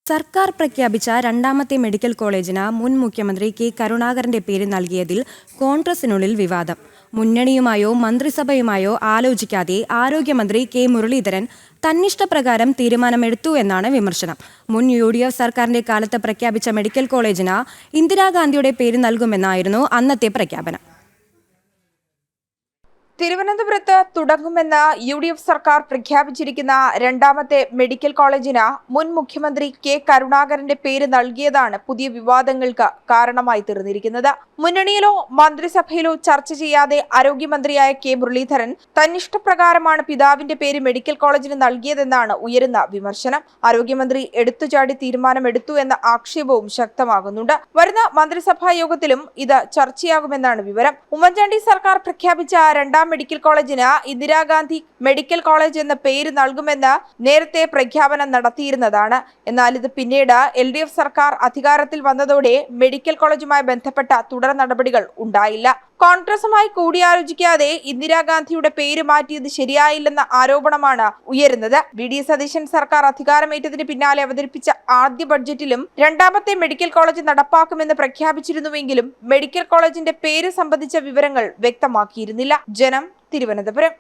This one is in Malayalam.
സർക്കാർ പ്രഖ്യാപിച്ച രണ്ടാമത്തെ മെഡിക്കൽ കോളേജിന് മുൻ മുഖ്യമന്ത്രി കെ കരുണാകരന്റെ പേര് നൽകിയതിൽ കോൺഗ്രസിനുള്ളിൽ വിവാദം. മുന്നണിയുമായോ മന്ത്രിസഭയുമായോ ആലോചിക്കാതെ ആരോഗ്യമന്ത്രി കെ മുരളീധരൻ തന്നിഷ്ടപ്രകാരം തീരുമാനമെടുത്തു എന്നാണ് വിമർശനം. മുൻ UDF സർക്കാരിന്റെ കാലത്ത് പ്രഖ്യാപിച്ച മെഡിക്കൽ കോളേജിന് ഇന്ദിരാഗാന്ധിയുടെ പേര് നൽകുമെന്നായിരുന്നു അന്നത്തെ പ്രഖ്യാപനം. തിരുവനന്തപുരത്ത് തുടങ്ങുമെന്ന് UDF സർക്കാർ പ്രഖ്യാപിച്ചിരിക്കുന്ന രണ്ടാമത്തെ മെഡിക്കൽ കോളേജിന് മുൻ മുഖ്യമന്ത്രി കെ കരുണാകരന്റെ പേര് നൽകിയതാണ് പുതിയ വിവാദങ്ങൾക്ക് കാരണമായി തീർന്നിരിക്കുന്നത്. മുന്നണിയിലോ മന്ത്രിസഭയിലോ ചർച്ച ചെയ്യാതെ ആരോഗ്യമന്ത്രിയായ കെ മുരളീധരൻ തന്നിഷ്ടപ്രകാരമാണ് പിതാവിന്റെ പേര് മെഡിക്കൽ കോളേജിന് നൽകിയതെന്നാണ് ഉയരുന്ന വിമർശനം. ആരോഗ്യമന്ത്രി എടുത്തുചാടി തീരുമാനമെടുത്തു എന്ന ആക്ഷേപവും ശക്തമാകുന്നുണ്ട്. വരുന്ന മന്ത്രിസഭാ യോഗത്തിലും ഇത് ചർച്ചയാകുമെന്നാണ് വിവരം. ഉമ്മൻചാണ്ടി സർക്കാർ പ്രഖ്യാപിച്ച രണ്ടാം മെഡിക്കൽ കോളേജിന് ഇന്ദിരാഗാന്ധി മെഡിക്കൽ കോളേജ് എന്ന പേര് നൽകുമെന്ന് നേരത്തെ പ്രഖ്യാപനം നടത്തിയിരുന്നതാണ്. എന്നാൽ ഇത് പിന്നീട് LDF സർക്കാർ അധികാരത്തിൽ വന്നതോടെ മെഡിക്കൽ കോളേജുമായി ബന്ധപ്പെട്ട തുടർ നടപടികൾ ഉണ്ടായില്ല. കോൺഗ്രസുമായി കൂടിയാലോചിക്കാതെ ഇന്ദിരാഗാന്ധിയുടെ പേര് മാറ്റിയത് ശരിയായില്ലെന്ന ആരോപണമാണ് ഉയരുന്നത്. VD സതീശൻ സർക്കാർ അധികാരമേറ്റതിന് പിന്നാലെ അവതരിപ്പിച്ച ആദ്യ ബഡ്ജറ്റിലും രണ്ടാമത്തെ മെഡിക്കൽ കോളേജ് നടപ്പാക്കുമെന്ന് പ്രഖ്യാപിച്ചിരുന്നുവെങ്കിലും മെഡിക്കൽ കോളേജിന്റെ പേര് സംബന്ധിച്ച വിവരങ്ങൾ വ്യക്തമാക്കിയിരുന്നില്ല. ജനം, തിരുവനന്തപുരം.